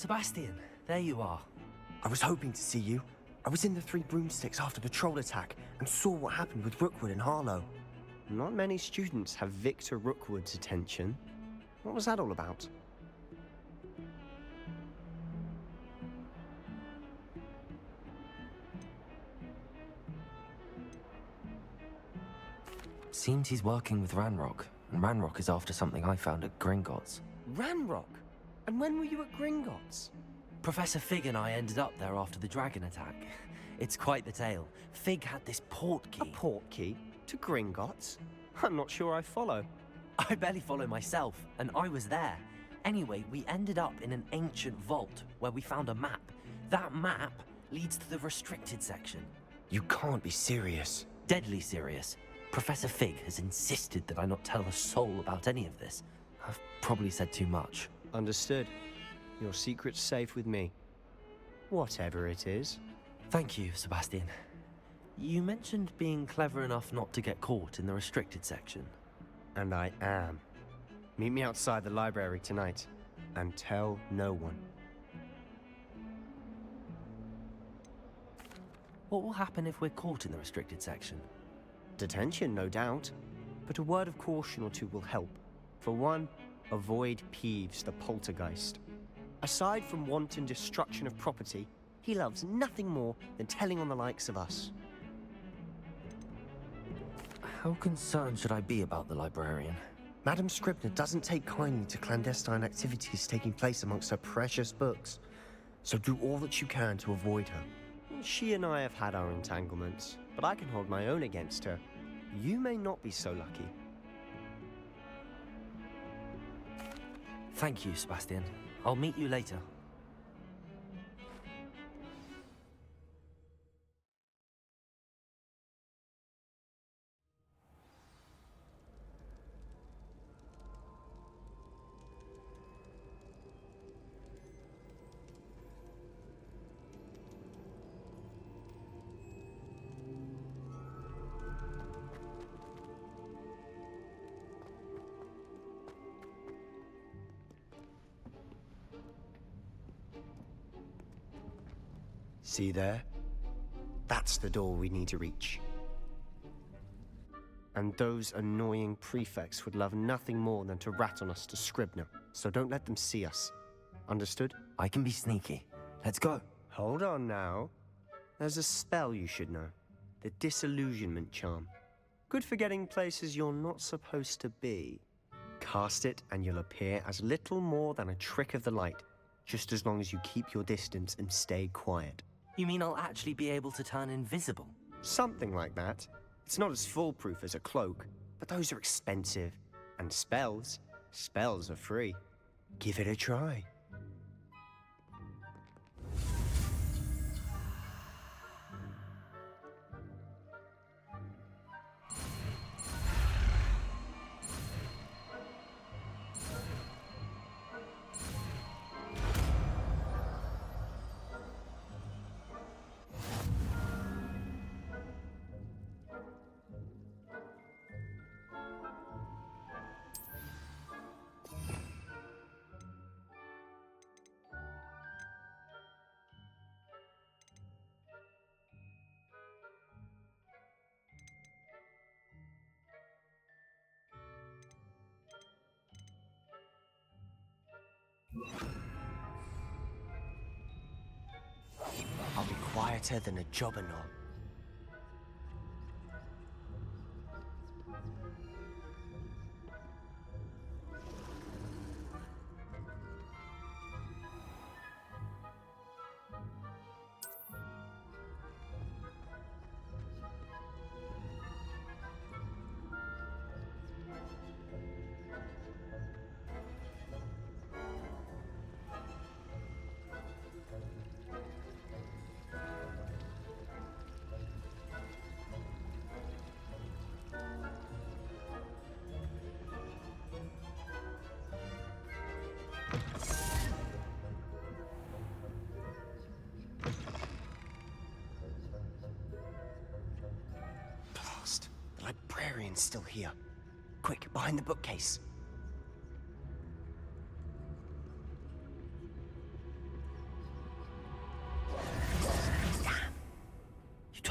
Sebastian, there you are. I was hoping to see you. I was in the Three Broomsticks after the troll attack and saw what happened with Rookwood and Harlow. Not many students have Victor Rookwood's attention. What was that all about? Seems he's working with Ranrock, and Ranrock is after something I found at Gringotts. Ranrock? And when were you at Gringotts? Professor Fig and I ended up there after the dragon attack. It's quite the tale. Fig had this port key. A port key? To Gringotts? I'm not sure I follow. I barely follow myself, and I was there. Anyway, we ended up in an ancient vault where we found a map. That map leads to the restricted section. You can't be serious. Deadly serious. Professor Fig has insisted that I not tell a soul about any of this. I've probably said too much. Understood. Your secret's safe with me. Whatever it is. Thank you, Sebastian. You mentioned being clever enough not to get caught in the restricted section. And I am. Meet me outside the library tonight, and tell no one. What will happen if we're caught in the restricted section? Detention, no doubt. But a word of caution or two will help. For one, avoid Peeves the poltergeist. Aside from wanton destruction of property, he loves nothing more than telling on the likes of us. How concerned should I be about the librarian? Madame Scribner doesn't take kindly to clandestine activities taking place amongst her precious books, so do all that you can to avoid her. She and I have had our entanglements, but I can hold my own against her. You may not be so lucky. Thank you, Sebastian. I'll meet you later. See there? That's the door we need to reach. And those annoying prefects would love nothing more than to rat on us to Scribner, so don't let them see us. Understood? I can be sneaky. Let's go. Hold on now. There's a spell you should know. The Disillusionment Charm. Good for getting places you're not supposed to be. Cast it and you'll appear as little more than a trick of the light, just as long as you keep your distance and stay quiet. You mean I'll actually be able to turn invisible? Something like that. It's not as foolproof as a cloak, but those are expensive. And spells are free. Give it a try. I'll be quieter than a jobberknoll. The librarian's still here. Quick, behind the bookcase.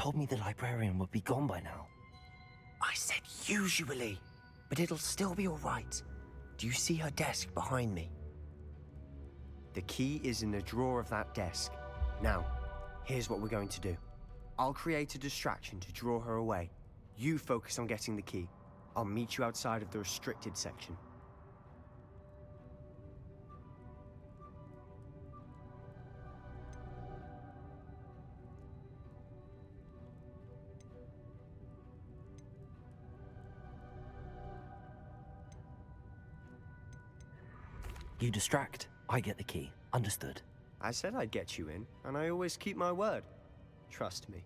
told me the librarian would be gone by now. I said usually, but it'll still be all right. Do you see her desk behind me? The key is in the drawer of that desk. Now, here's what we're going to do. I'll create a distraction to draw her away. You focus on getting the key. I'll meet you outside of the restricted section. You distract, I get the key. Understood. I said I'd get you in, and I always keep my word. Trust me.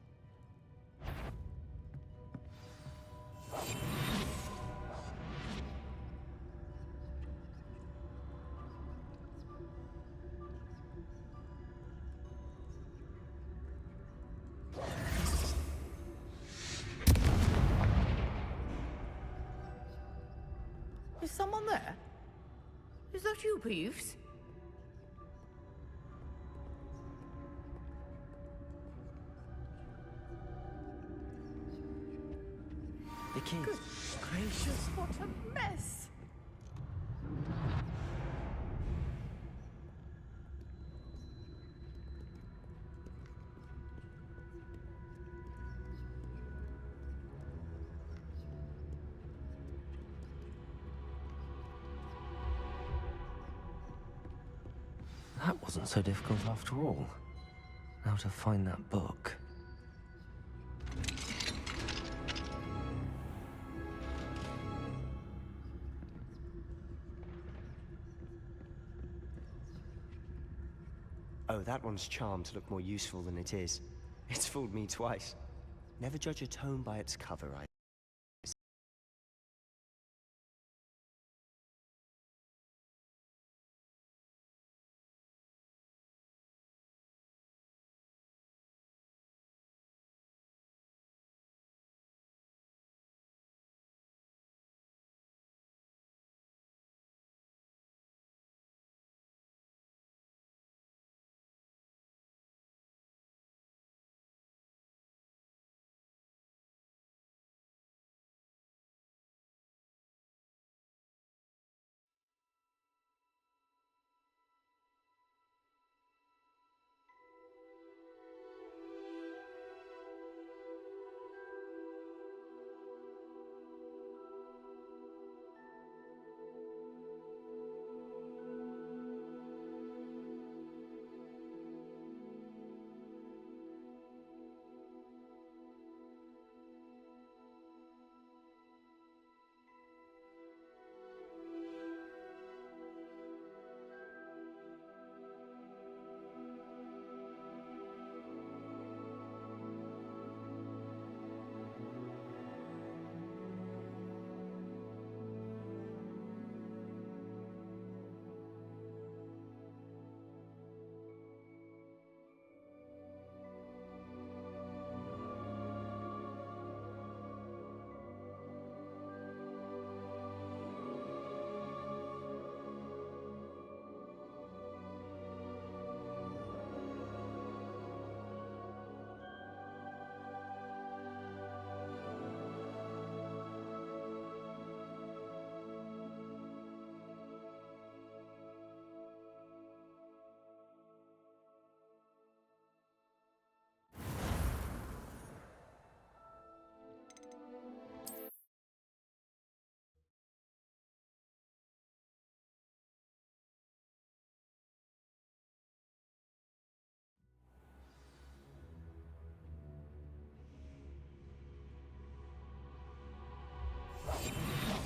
Is someone there? Is that you, Peeves? The key. Good gracious, what a mess! That wasn't so difficult after all. Now to find that book. Oh, that one's charmed to look more useful than it is. It's fooled me twice. Never judge a tome by its cover, I...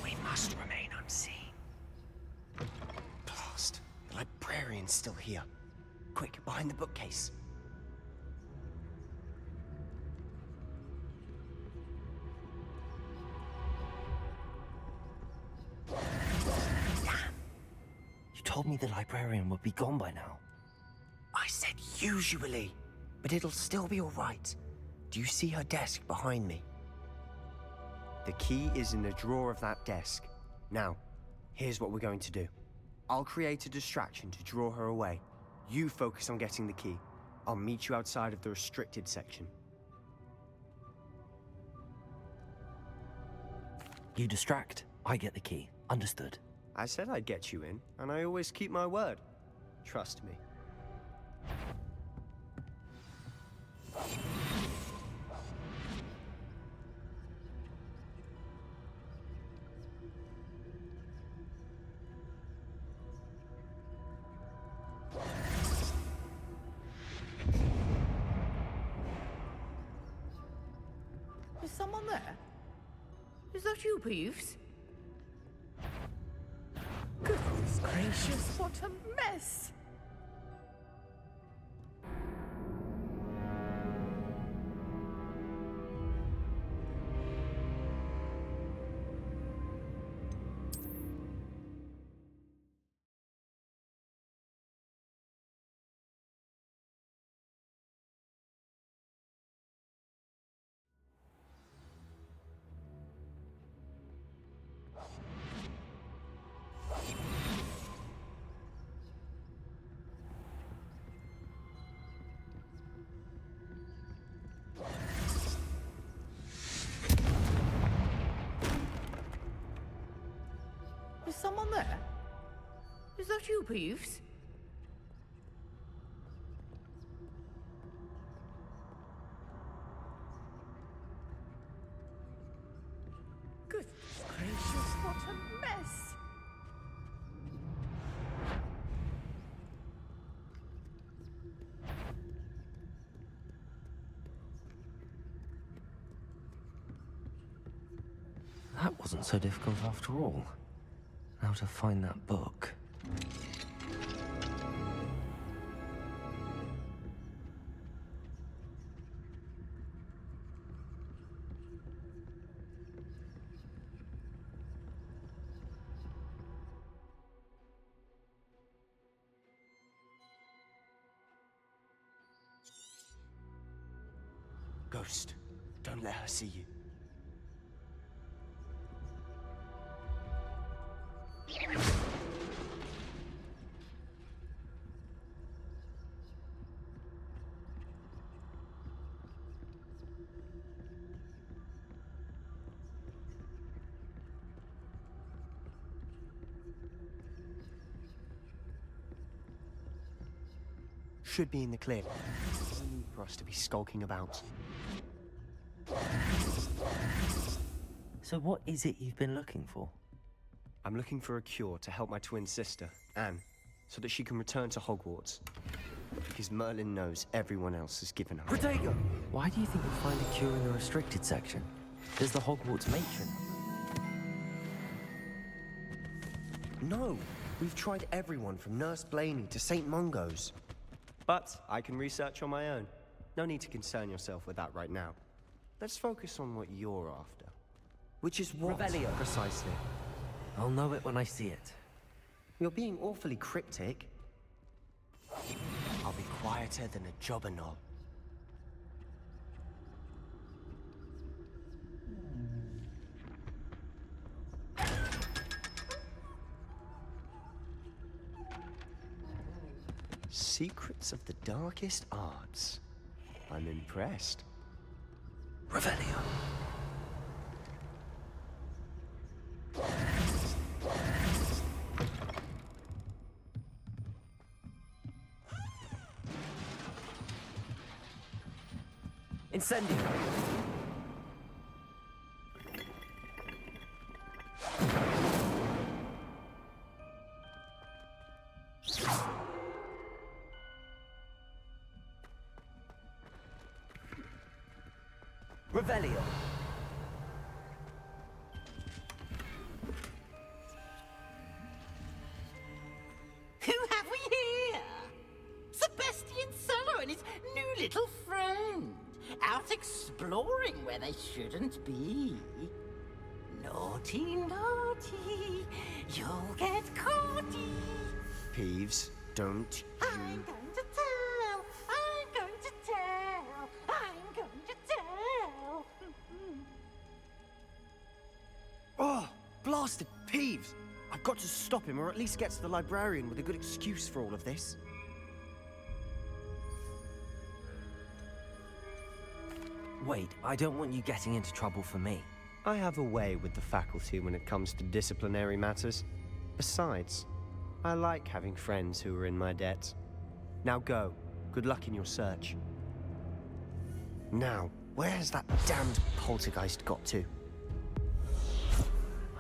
We must remain unseen. Blast. The librarian's still here. Quick, behind the bookcase. You told me the librarian would be gone by now. I said usually, but it'll still be all right. Do you see her desk behind me? The key is in the drawer of that desk. Now, here's what we're going to do. I'll create a distraction to draw her away. You focus on getting the key. I'll meet you outside of the restricted section. You distract, I get the key. Understood. I said I'd get you in, and I always keep my word. Trust me. Is someone there? Is that you, Peeves? Goodness gracious, what a mess! Is someone there? Is that you, Peeves? Goodness gracious, what a mess! That wasn't so difficult after all. Now to find that book. Ghost, don't let her see you. Should be in the clear. No need for us to be skulking about. So what is it you've been looking for? I'm looking for a cure to help my twin sister, Anne, so that she can return to Hogwarts. Because Merlin knows everyone else has given up. Protego! Why do you think you'll find a cure in the restricted section? There's the Hogwarts matron. No! We've tried everyone from Nurse Blaney to St. Mungo's. But I can research on my own. No need to concern yourself with that right now. Let's focus on what you're after. Which is what? Revelio. Precisely. I'll know it when I see it. You're being awfully cryptic. I'll be quieter than a jobberknoll. Secrets of the darkest arts. I'm impressed. Revelio. Incendio. Revelio. Who have we here? Sebastian Cello and his new little friend. Out exploring where they shouldn't be. Naughty, naughty, you'll get caughty. Peeves, don't I'm going to tell, I'm going to tell, I'm going to tell. Oh, blasted Peeves! I've got to stop him, or at least get to the librarian with a good excuse for all of this. Wait, I don't want you getting into trouble for me. I have a way with the faculty when it comes to disciplinary matters. Besides, I like having friends who are in my debt. Now go. Good luck in your search. Now, where's that damned poltergeist got to?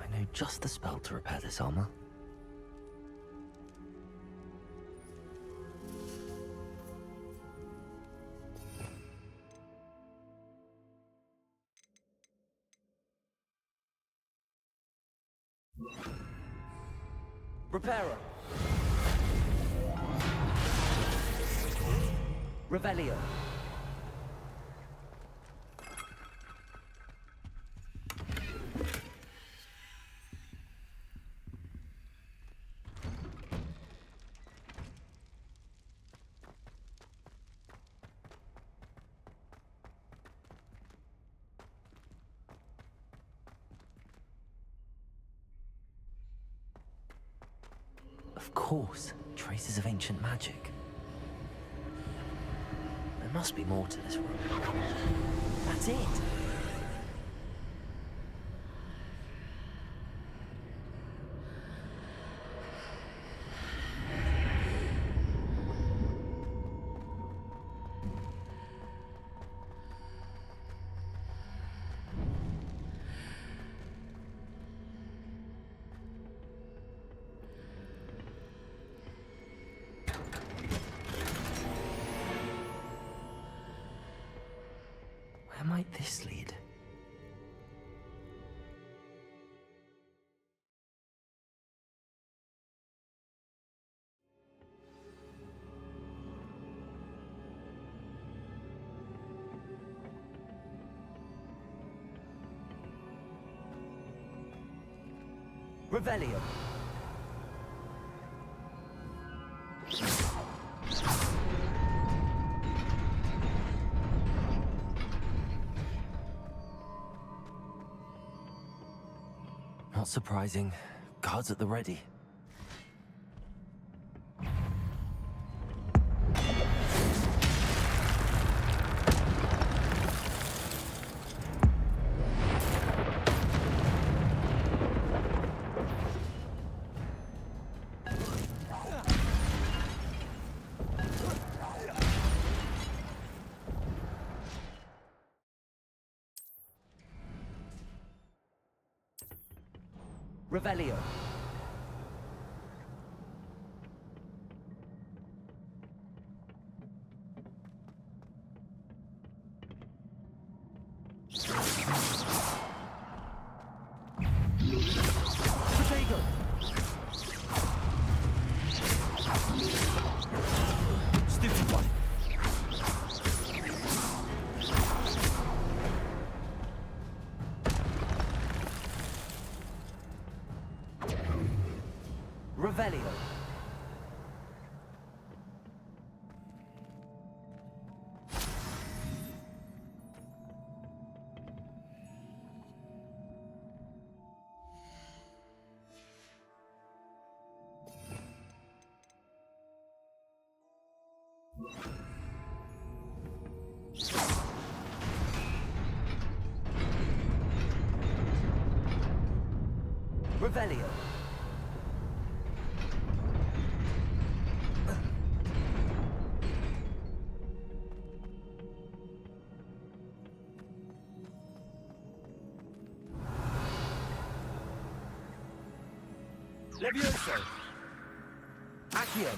I know just the spell to repair this armor. Reparo. Revelio. Of course, traces of ancient magic. There must be more to this room. That's it! Where might this lead? Revelio. Not surprising. Guards at the ready. Revelio. Protego. Stupid one. Revelio. Revelio. Levioso. Accio.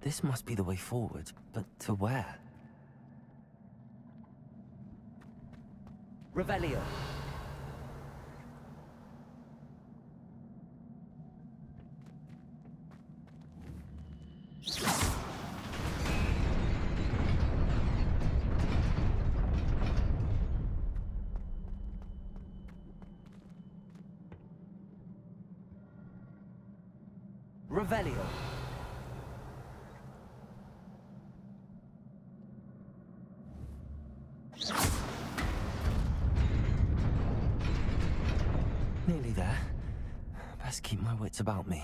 This must be the way forward, but to where? Revelio. Revelio. Nearly there. Best keep my wits about me.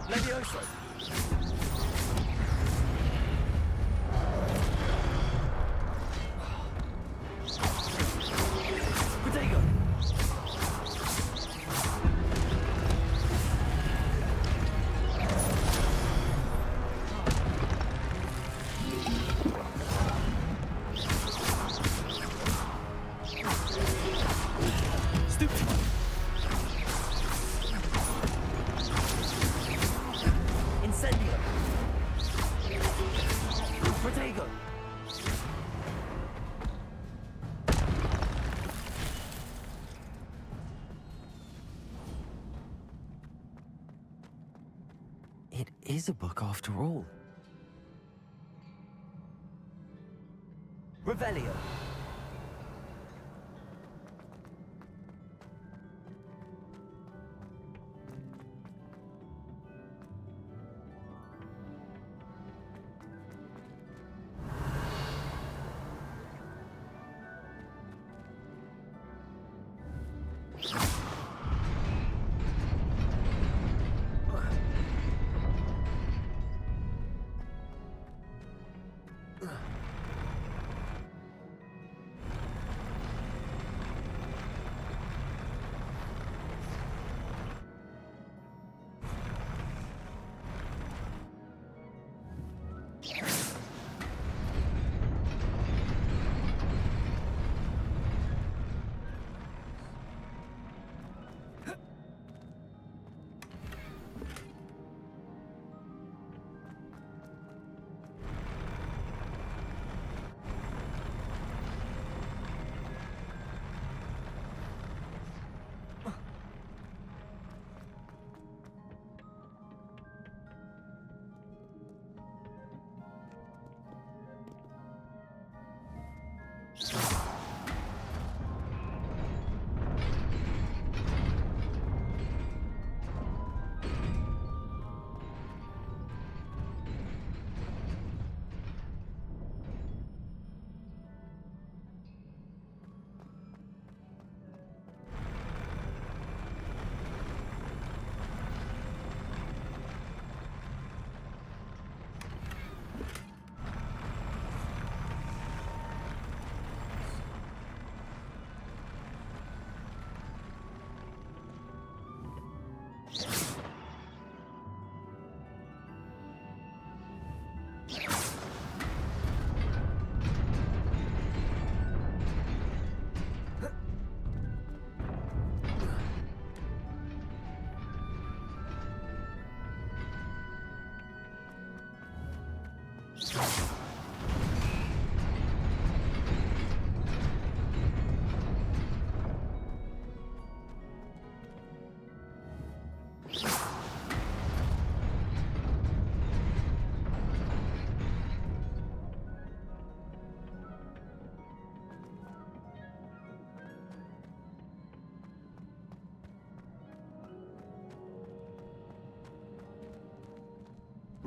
Levioso. Protego. Stupid. Incendio. Protego. It is a book after all. Revelio.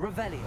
Revelio.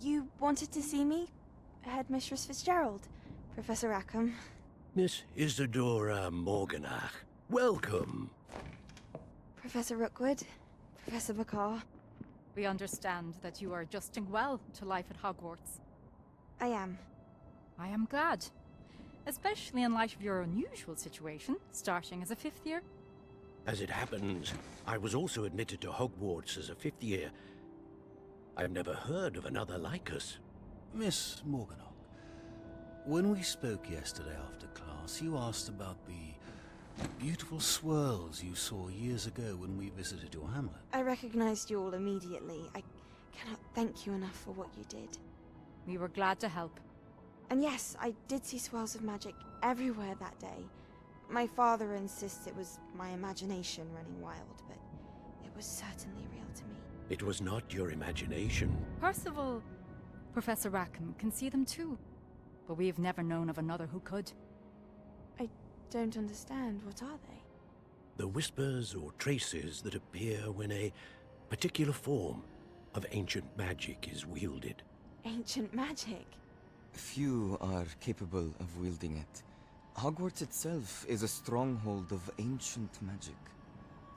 You wanted to see me? Headmistress Fitzgerald, Professor Rackham. Miss Isadora Morganach, welcome. Professor Rookwood, Professor McCaw. We understand that you are adjusting well to life at Hogwarts. I am. I am glad. Especially in light of your unusual situation, starting as a 5th year. As it happens, I was also admitted to Hogwarts as a 5th year. I've never heard of another like us. Miss Morganach, when we spoke yesterday after class, you asked about the beautiful swirls you saw years ago when we visited your hamlet. I recognized you all immediately. I cannot thank you enough for what you did. We were glad to help. And yes, I did see swirls of magic everywhere that day. My father insists it was my imagination running wild, but it was certainly real to me. It was not your imagination. Percival, Professor Rackham can see them too. But we've never known of another who could. I don't understand. What are they? The whispers or traces that appear when a particular form of ancient magic is wielded. Ancient magic? Few are capable of wielding it. Hogwarts itself is a stronghold of ancient magic.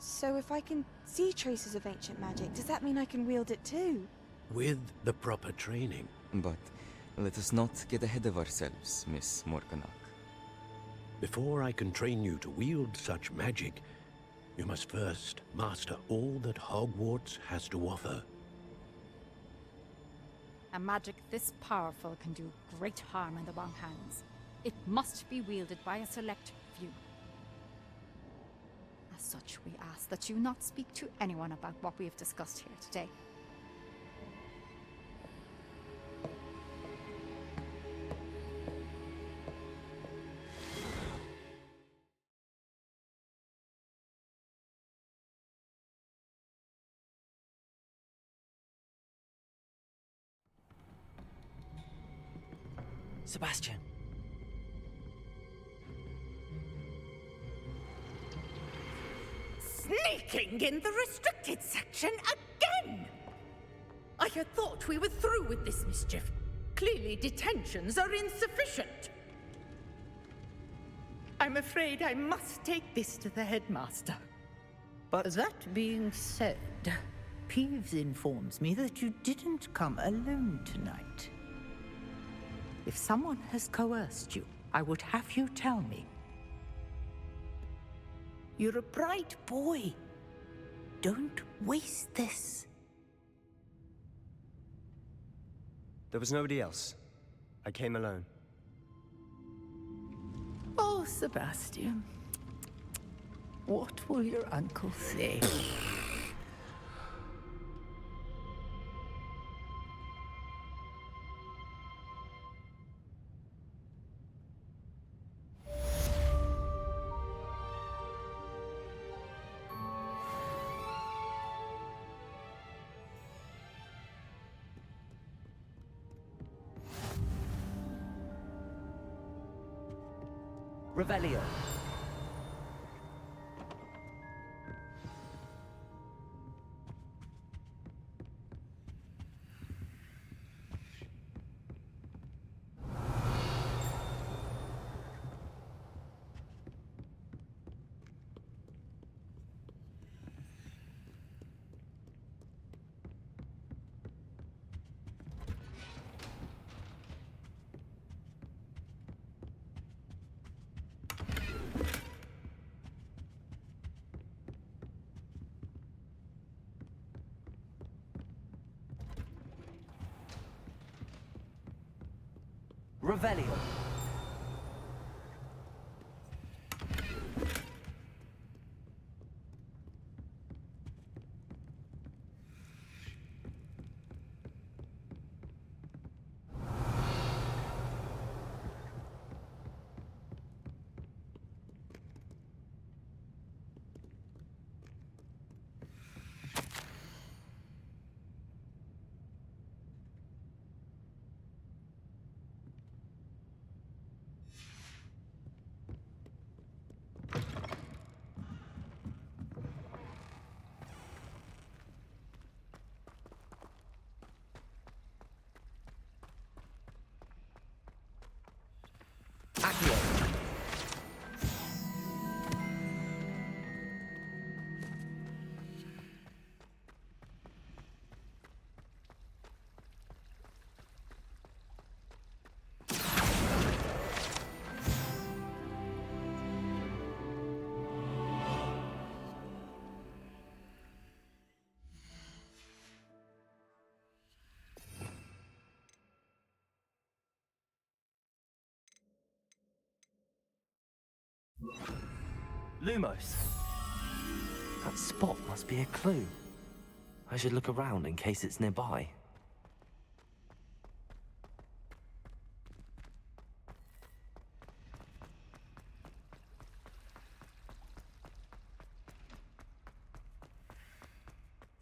So if I can see traces of ancient magic, does that mean I can wield it too? With the proper training. But let us not get ahead of ourselves, Miss Morganach. Before I can train you to wield such magic, you must first master all that Hogwarts has to offer. A magic this powerful can do great harm in the wrong hands. It must be wielded by a select few. As such, we ask that you not speak to anyone about what we have discussed here today. Sebastian. Sneaking in the restricted section again! I had thought we were through with this mischief. Clearly detentions are insufficient. I'm afraid I must take this to the headmaster. But That being said, Peeves informs me that you didn't come alone tonight. If someone has coerced you, I would have you tell me. You're a bright boy. Don't waste this. there was nobody else. I came alone. Oh, Sebastian. What will your uncle say? Revelio. Revelio. Accio. Lumos. That spot must be a clue. I should look around in case it's nearby.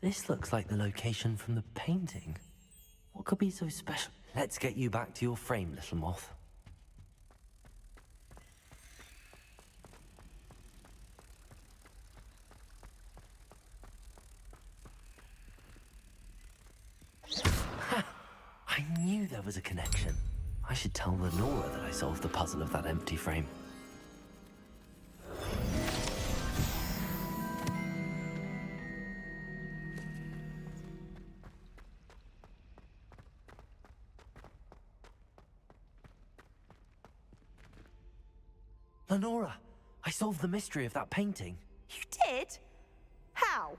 This looks like the location from the painting. What could be so special? Let's get you back to your frame, little moth. I knew there was a connection. I should tell Lenora that I solved the puzzle of that empty frame. Lenora, I solved the mystery of that painting. You did? How?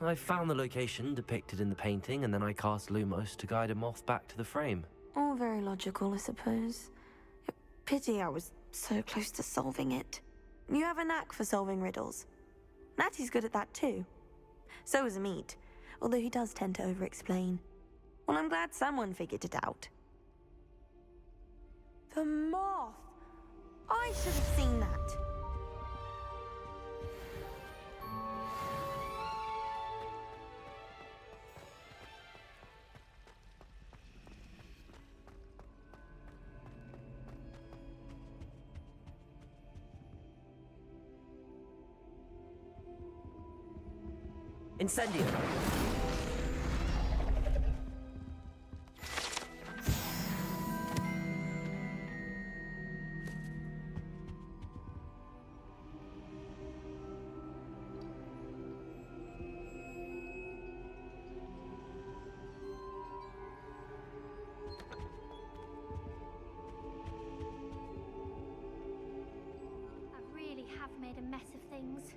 I found the location depicted in the painting, and then I cast Lumos to guide a moth back to the frame. All very logical, I suppose. Pity I was so close to solving it. You have a knack for solving riddles. Natty's good at that too. So is Amit, although he does tend to over-explain. Well, I'm glad someone figured it out. The moth! I should have seen that. Incendio! things.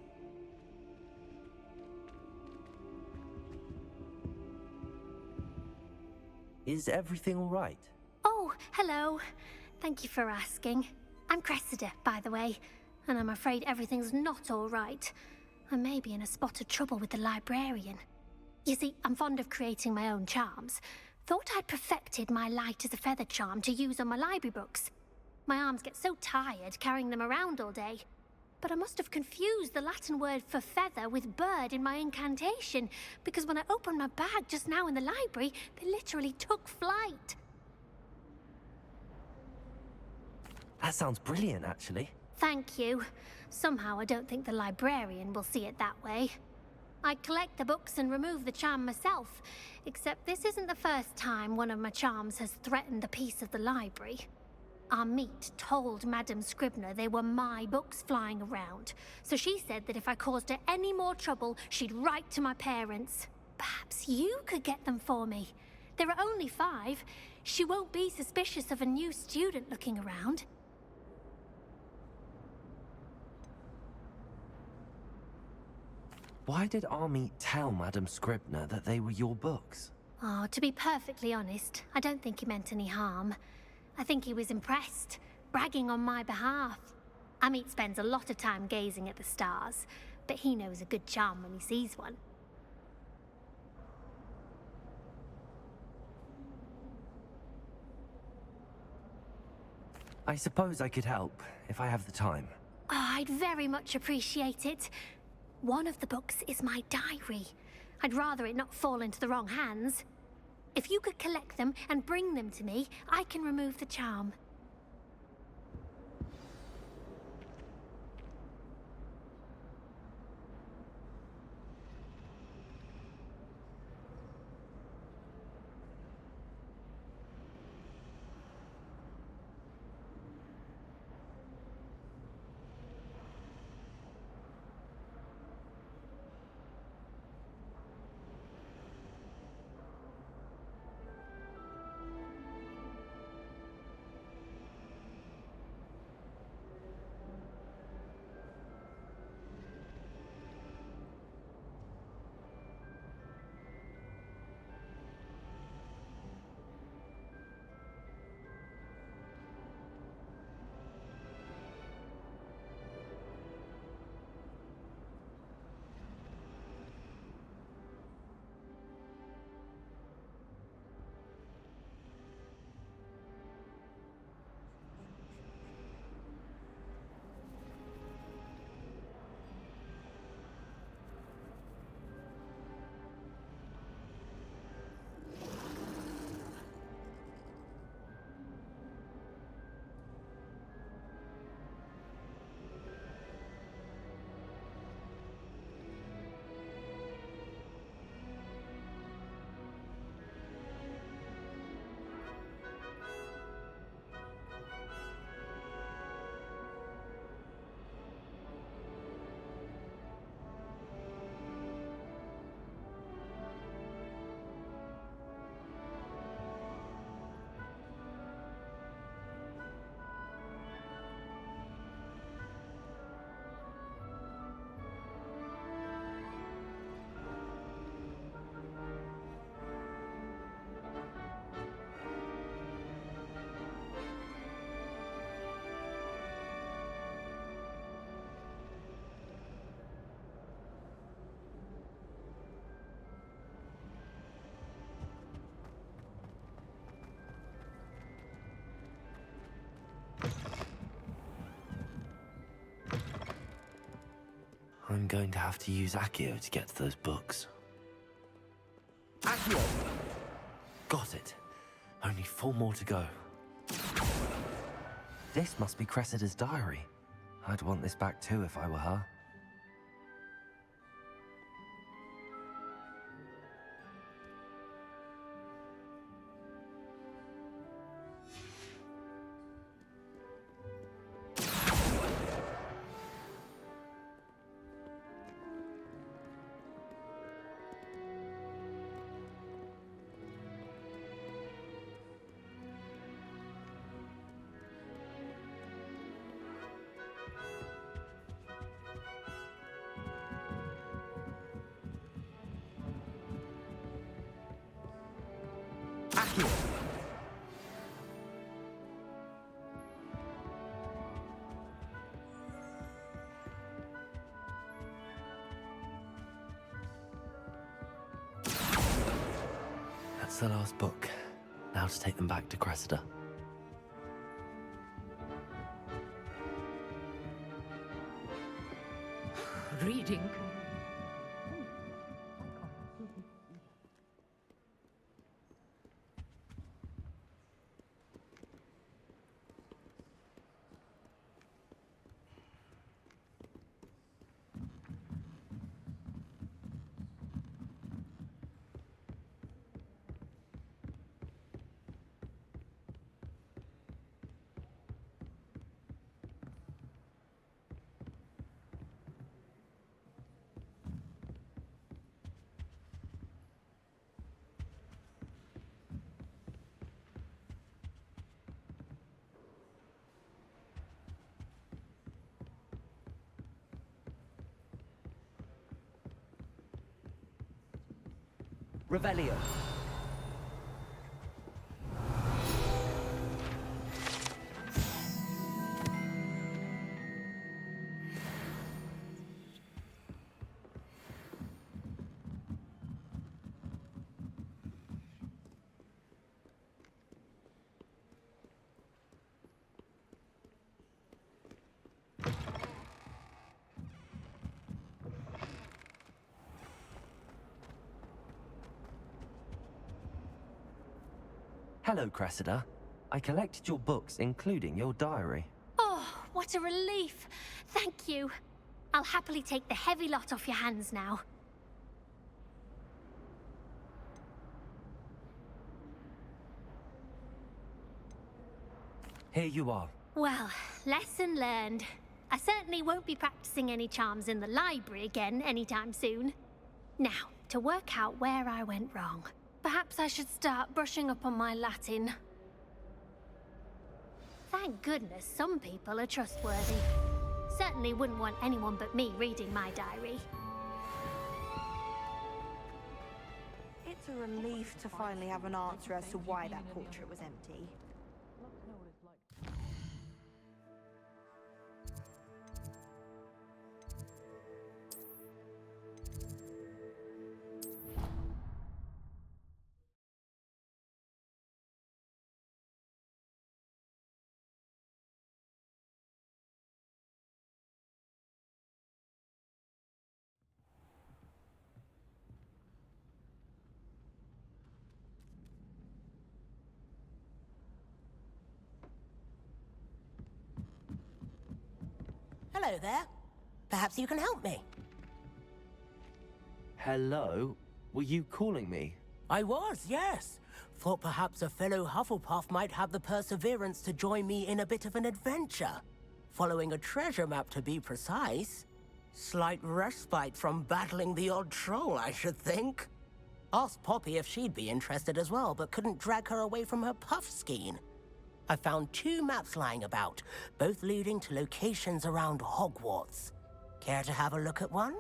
Is everything all right? Oh, hello. Thank you for asking. I'm Cressida, by the way, and I'm afraid everything's not all right. I may be in a spot of trouble with the librarian. You see, I'm fond of creating my own charms. Thought I'd perfected my light as a feather charm to use on my library books. My arms get so tired carrying them around all day. But I must have confused the Latin word for feather with bird in my incantation, because when I opened my bag just now in the library, they literally took flight. That sounds brilliant, actually. Thank you. Somehow I don't think the librarian will see it that way. I collect the books and remove the charm myself, except this isn't the first time one of my charms has threatened the peace of the library. Our meet told Madame Scribner they were my books flying around, so she said that if I caused her any more trouble, she'd write to my parents. Perhaps you could get them for me. There are only 5. She won't be suspicious of a new student looking around. Why did Army tell Madame Scribner that they were your books? Oh, to be perfectly honest, I don't think he meant any harm. I think he was impressed, bragging on my behalf. Amit spends a lot of time gazing at the stars, but he knows a good charm when he sees one. I suppose I could help, if I have the time. Oh, I'd very much appreciate it. One of the books is my diary. I'd rather it not fall into the wrong hands. If you could collect them and bring them to me, I can remove the charm. I'm going to have to use Accio to get to those books. Accio! Got it. Only 4 more to go. This must be Cressida's diary. I'd want this back too if I were her. here. That's the last book. Now to take them back to Cressida. Reading. Revelio. Hello, Cressida. I collected your books, including your diary. Oh, what a relief. Thank you. I'll happily take the heavy lot off your hands now. Here you are. Well, lesson learned. I certainly won't be practicing any charms in the library again anytime soon. Now, to work out where I went wrong. Perhaps I should start brushing up on my Latin. Thank goodness some people are trustworthy. Certainly wouldn't want anyone but me reading my diary. It's a relief to finally have an answer as to why that portrait was empty. Hello there. Perhaps you can help me. Hello? Were you calling me? I was, yes. Thought perhaps a fellow Hufflepuff might have the perseverance to join me in a bit of an adventure. Following a treasure map, to be precise. Slight respite from battling the odd troll, I should think. Asked Poppy if she'd be interested as well, but couldn't drag her away from her puff skein. I found 2 maps lying about, both leading to locations around Hogwarts. Care to have a look at one?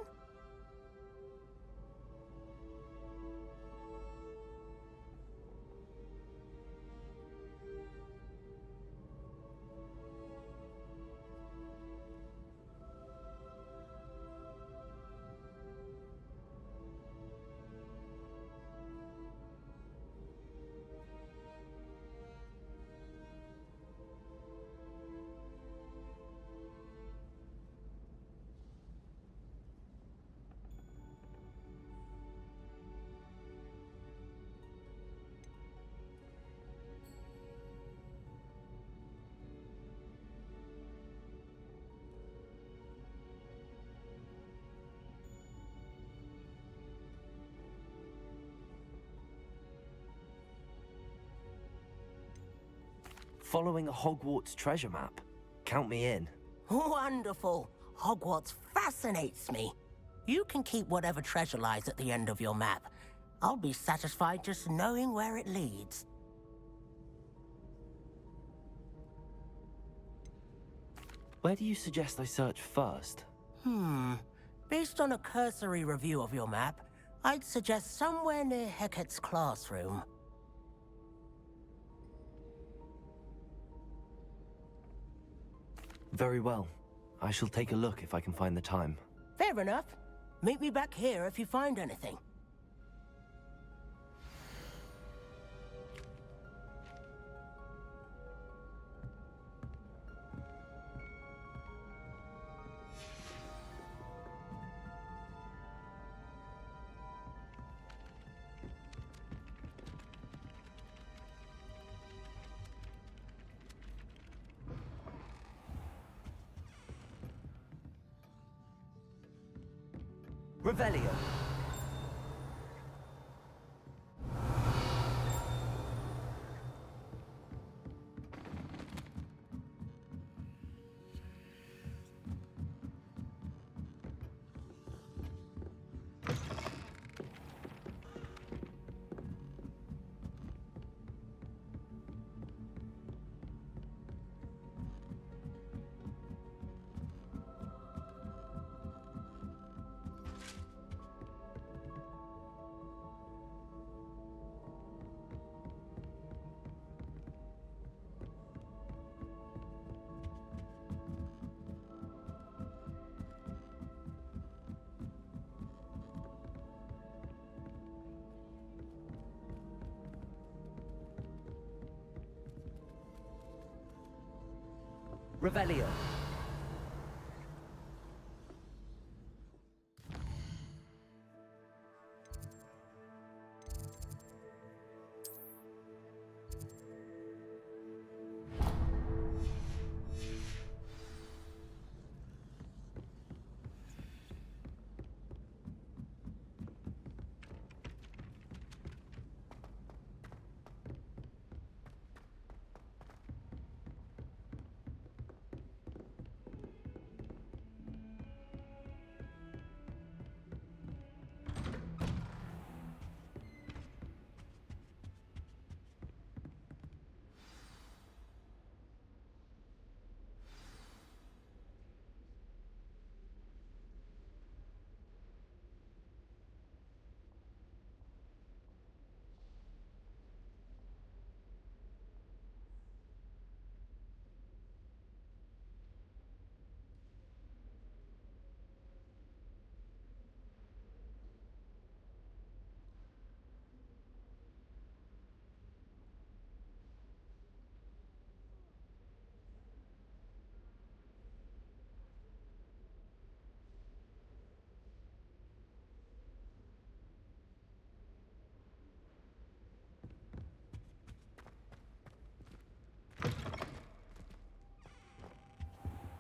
Following a Hogwarts treasure map. Count me in. Wonderful. Hogwarts fascinates me. You can keep whatever treasure lies at the end of your map. I'll be satisfied just knowing where it leads. Where do you suggest I search first? Based on a cursory review of your map, I'd suggest somewhere near Hecat's classroom. Very well. I shall take a look if I can find the time. Fair enough. Meet me back here if you find anything. Revelio. Revelio.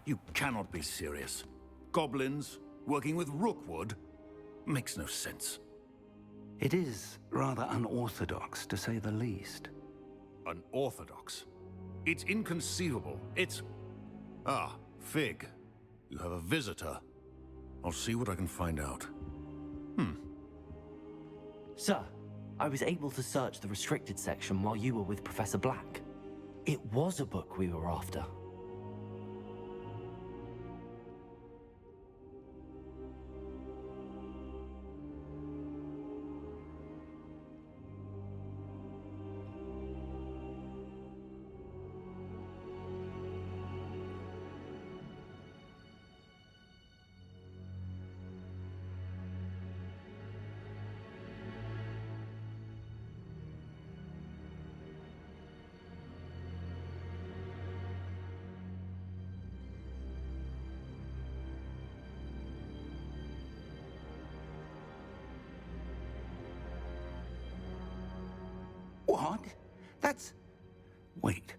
You cannot be serious. Goblins working with Rookwood? Makes no sense. It is rather unorthodox, to say the least. Unorthodox? It's inconceivable. It's... Ah, Fig. You have a visitor. I'll see what I can find out. Sir, I was able to search the restricted section while you were with Professor Black. It was a book we were after. What? That's... Wait.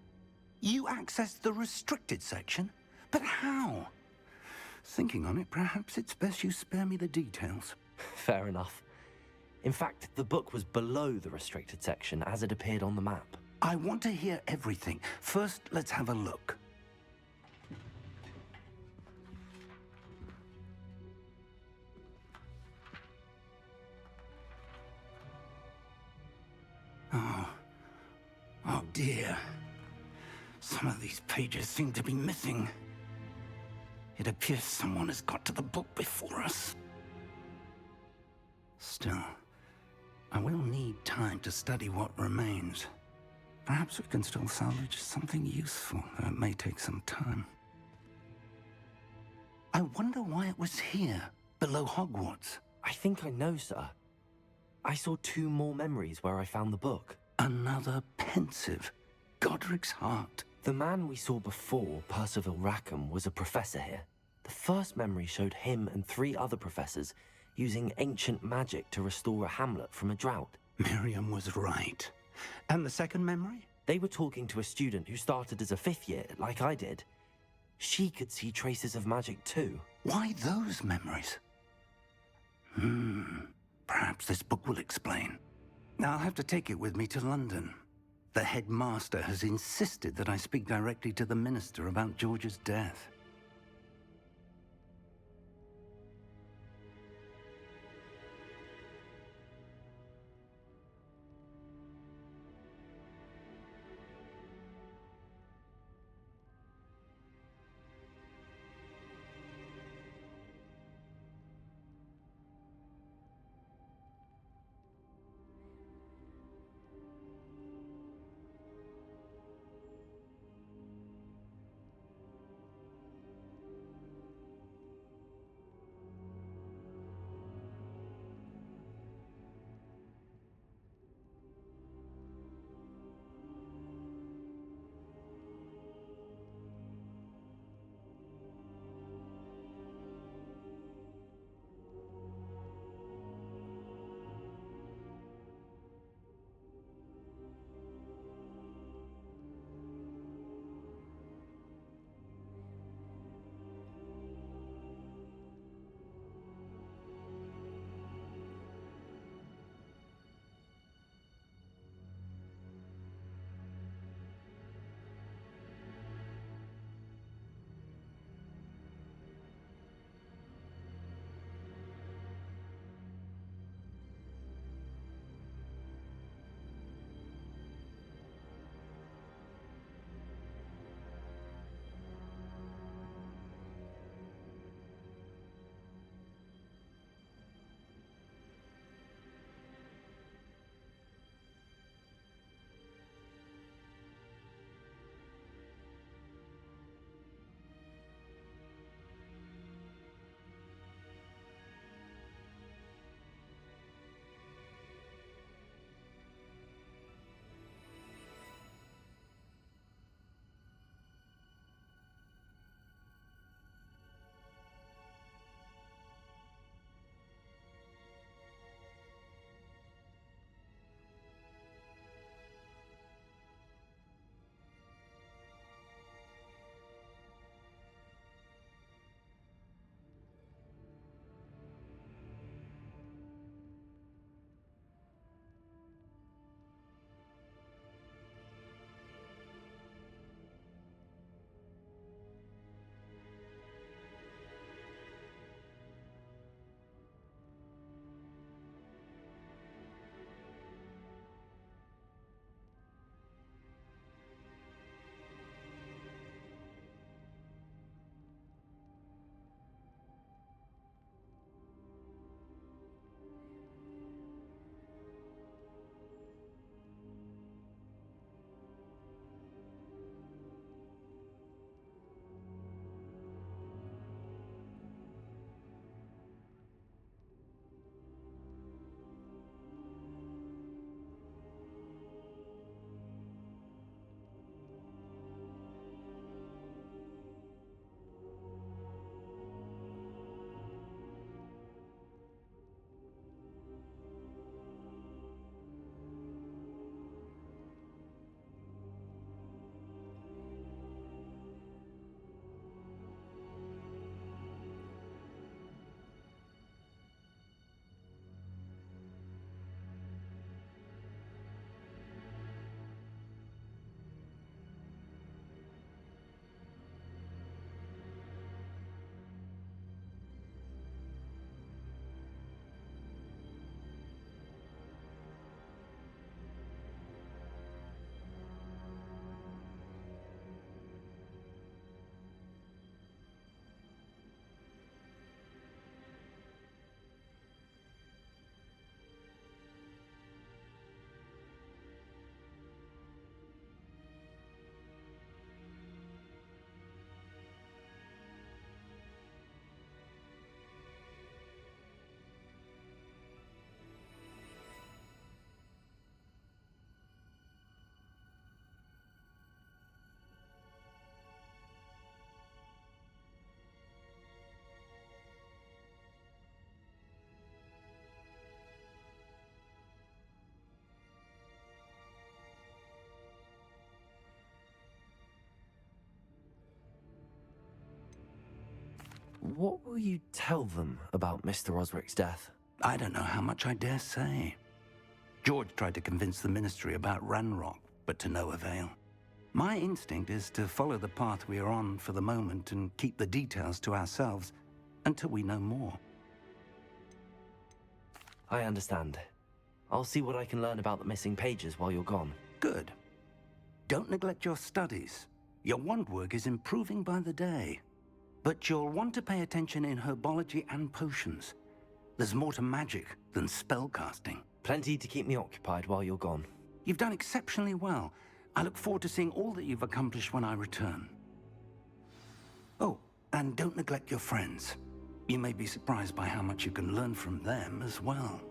You accessed the restricted section? But how? Thinking on it, perhaps it's best you spare me the details. Fair enough. In fact, the book was below the restricted section as it appeared on the map. I want to hear everything. First, let's have a look. Oh dear. Some of these pages seem to be missing. It appears someone has got to the book before us. Still, I will need time to study what remains. Perhaps we can still salvage something useful, though it may take some time. I wonder why it was here, below Hogwarts. I think I know, sir. I saw 2 more memories where I found the book. Another pensive. Godric's heart. The man we saw before, Percival Rackham, was a professor here. The first memory showed him and 3 other professors using ancient magic to restore a hamlet from a drought. Miriam was right. And the second memory? They were talking to a student who started as a 5th year, like I did. She could see traces of magic too. Why those memories? Perhaps this book will explain. Now I'll have to take it with me to London. The headmaster has insisted that I speak directly to the minister about George's death. what will you tell them about Mr. Osric's death? I don't know how much I dare say. George tried to convince the Ministry about Ranrock, but to no avail. My instinct is to follow the path we are on for the moment and keep the details to ourselves until we know more. I understand. I'll see what I can learn about the missing pages while you're gone. Good. Don't neglect your studies. Your wand work is improving by the day. But you'll want to pay attention in herbology and potions. There's more to magic than spellcasting. Plenty to keep me occupied while you're gone. You've done exceptionally well. I look forward to seeing all that you've accomplished when I return. Oh, and don't neglect your friends. You may be surprised by how much you can learn from them as well.